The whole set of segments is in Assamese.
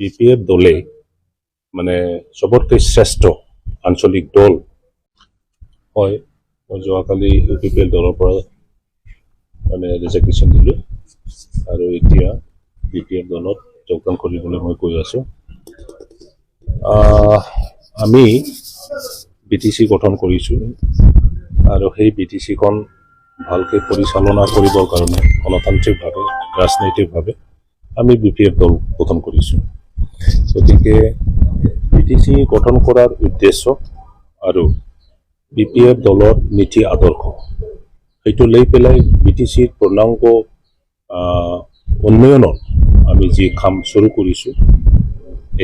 বিপিএফ দলে মানে সবতকৈ শ্ৰেষ্ঠ আঞ্চলিক দল হয়। মই যোৱাকালি ইউপিপিএল দলৰ পৰা মানে ৰিজাৰ্ভেশ্যন দিলোঁ আৰু এতিয়া বিপিএফ দলত যোগদান কৰিবলৈ মই কৈ আছোঁ। আমি বিটিচি গঠন কৰিছোঁ আৰু সেই বিটিচিখন ভালকৈ পৰিচালনা কৰিবৰ কাৰণে গণতান্ত্ৰিকভাৱে ৰাজনৈতিকভাৱে আমি বিপিএফ দল গঠন কৰিছোঁ। গতিকে বিটিচি গঠন কৰাৰ উদ্দেশ্য আৰু বিপিএফ দলৰ নীতি আদৰ্শ সেইটো লৈ পেলাই বিটিচিৰ পূৰ্ণাংগ উন্নয়নত আমি যি কাম শুৰু কৰিছোঁ।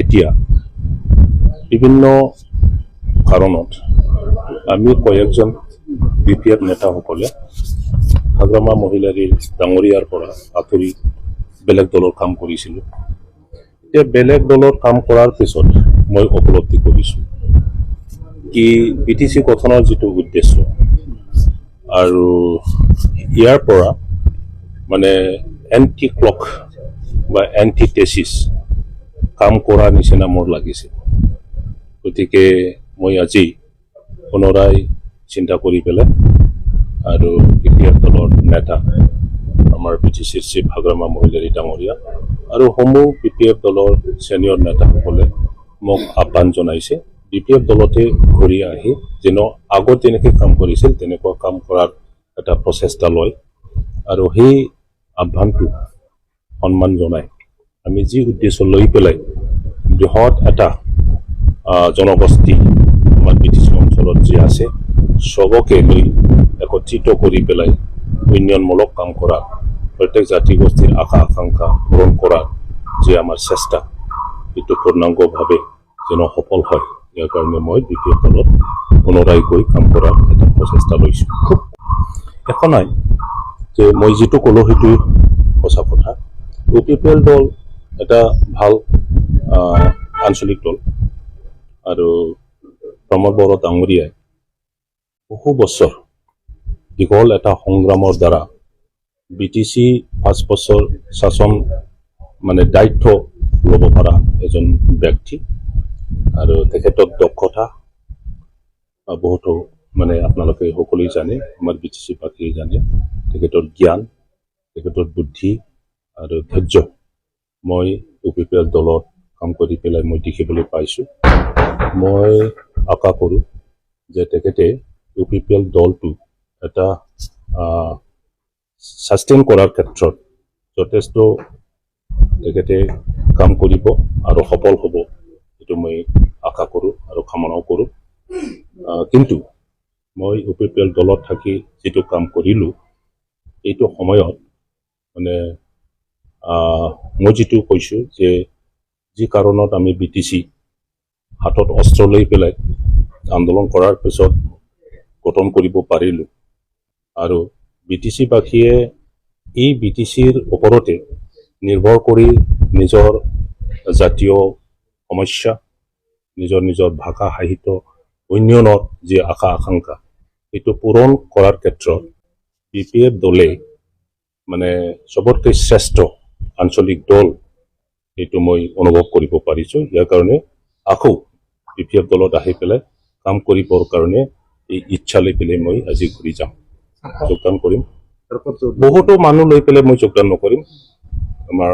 এতিয়া বিভিন্ন কাৰণত আমি কয়েকজন বিপিএফ নেতাসকলে হাগ্ৰামা মহিলাৰীৰ ডাঙৰীয়াৰ পৰা আঁতৰি বেলেগ দলৰ কাম কৰিছিলোঁ। এতিয়া বেলেগ দলৰ কাম কৰাৰ পিছত মই উপলব্ধি কৰিছোঁ কি বিটিচি গঠনৰ যিটো উদ্দেশ্য আৰু ইয়াৰ পৰা মানে এণ্টি ক্লক বা এণ্টি টেচিছ কাম কৰাৰ নিচিনা মোৰ লাগিছে। গতিকে মই আজি পুনৰাই চিন্তা কৰি পেলাই আৰু বিপিএফ দলৰ নেতা আমাৰ বিটিচিৰ চিফ হাগ্ৰামা মহিলাৰী ডাঙৰীয়া আৰু সমূহ বিপিএফ দলৰ ছিনিয়ৰ নেতাসকলে মোক আহ্বান জনাইছে বিপিএফ দলতে ঘূৰি আহি যেন আগত যেনেকৈ কাম কৰিছিল তেনেকুৱা কাম কৰাৰ এটা প্ৰচেষ্টা লয় আৰু সেই আহ্বানটো সন্মান জনাই আমি যি উদ্দেশ্য লৈ পেলাই বৃহৎ এটা জনগোষ্ঠী আমাৰ বিটিচি অঞ্চলত যি আছে সবকে লৈ একত্ৰিত কৰি পেলাই উন্নয়নমূলক কাম কৰা প্ৰত্যেক জাতিগোষ্ঠীৰ আশা আকাংক্ষা পূৰণ কৰাৰ যে আমাৰ চেষ্টা এইটো পূৰ্ণাংগভাৱে যেন সফল হয় ইয়াৰ কাৰণে মই বিপিএফ দলত পুনৰাই গৈ কাম কৰাৰ এটা প্ৰচেষ্টা লৈছোঁ। খুব একো নাই যে মই যিটো ক'লোঁ সেইটো সঁচা কথা। ইউপিপিএল দল এটা ভাল আঞ্চলিক দল আৰু প্ৰমোদ বড়ো ডাঙৰীয়াই বহু বছৰ দীঘল এটা সংগ্ৰামৰ দ্বাৰা বিটিচি 5 বছৰ শাসন মানে দায়িত্ব ল'ব পৰা এজন ব্যক্তি আৰু তেখেতৰ দক্ষতা বহুতো মানে আপোনালোকে সকলোৱে জানে আমাৰ বিটিচি বাকী জানে তেখেতৰ জ্ঞান তেখেতৰ বুদ্ধি আৰু ধৈৰ্য মই ইউপিপিএল দলত কাম কৰি পেলাই মই দেখিবলৈ পাইছোঁ। মই আশা কৰোঁ যে তেখেতে ইউপিপিএল দলটো এটা ছাষ্টেইন কৰাৰ ক্ষেত্ৰত যথেষ্ট তেখেতে কাম কৰিব আৰু সফল হ'ব এইটো মই আশা কৰোঁ আৰু কামনাও কৰোঁ। কিন্তু মই ইউপিপিএল দলত থাকি যিটো কাম কৰিলোঁ এইটো সময়ত মানে মই যিটো কৈছোঁ যে যি কাৰণত আমি বিটিচি হাতত অস্ত্ৰ লৈ পেলাই আন্দোলন কৰাৰ পিছত গঠন কৰিব পাৰিলোঁ আৰু বিটিচিবাসীয়ে এই বিটিচিৰ ওপৰতে নিৰ্ভৰ কৰি নিজৰ জাতীয় সমস্যা নিজৰ নিজৰ ভাষা সাহিত্য উন্নয়নৰ যি আশা আকাংক্ষা এইটো পূৰণ কৰাৰ ক্ষেত্ৰত বিপিএফ দলে মানে সবতকৈ শ্ৰেষ্ঠ আঞ্চলিক দল এইটো মই অনুভৱ কৰিব পাৰিছোঁ। ইয়াৰ কাৰণে আকৌ বিপিএফ দলত আহি পেলাই কাম কৰিবৰ কাৰণে এই ইচ্ছা লৈ পেলাই মই আজি ঘূৰি যাম যোগদান কৰিম। বহুতো মানুহ লৈ পেলাই মই যোগদান নকৰিম। আমাৰ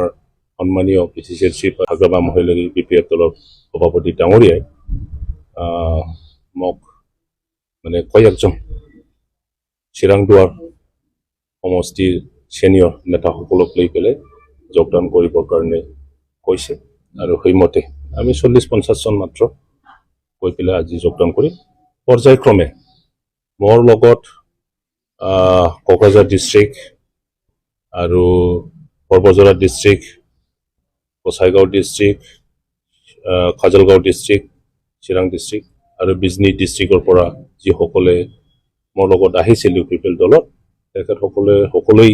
সন্মানীয় বিটিচিৰ চিফ হাগ্ৰামা মহিলাৰী বিপিএফ দলৰ সভাপতি ডাঙৰীয়াই মোক মানে কয়েকজন চিৰাংদুৱাৰ সমষ্টিৰ ছিনিয়ৰ নেতাসকলক লৈ পেলাই যোগদান কৰিবৰ কাৰণে কৈছে আৰু সেইমতে আমি 40-50 জন মাত্ৰ কৈ পেলাই আজি যোগদান কৰিম। পৰ্যায়ক্ৰমে মোৰ লগত কোকৰাঝাৰ ডিষ্ট্ৰিক্ট আৰু সৰ্বজৰা district Gossaigaon district Kajalgaon district Chirang district আৰু বিজনী ডিষ্ট্ৰিক্টৰ পৰা যিসকলে মোৰ লগত আহিছিল ইউপিপিএল দলত সকলোৱেই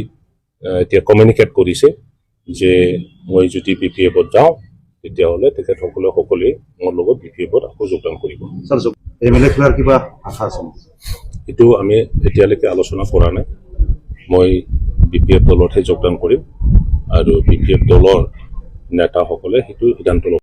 এতিয়া কমিউনিকেট কৰিছে যে মই যদি বিপিএফত যাওঁ তেতিয়াহ'লে সকলোৱে মোৰ লগত বিপিএফত আকৌ যোগদান কৰিব। কিবা আশা আছে এইটো আমি এতিয়ালৈকে আলোচনা কৰা নাই। মই বিপিএফ দলতহে যোগদান কৰিম আৰু বিপিএফ দলৰ নেতাসকলে সেইটো সিদ্ধান্ত ল'ব।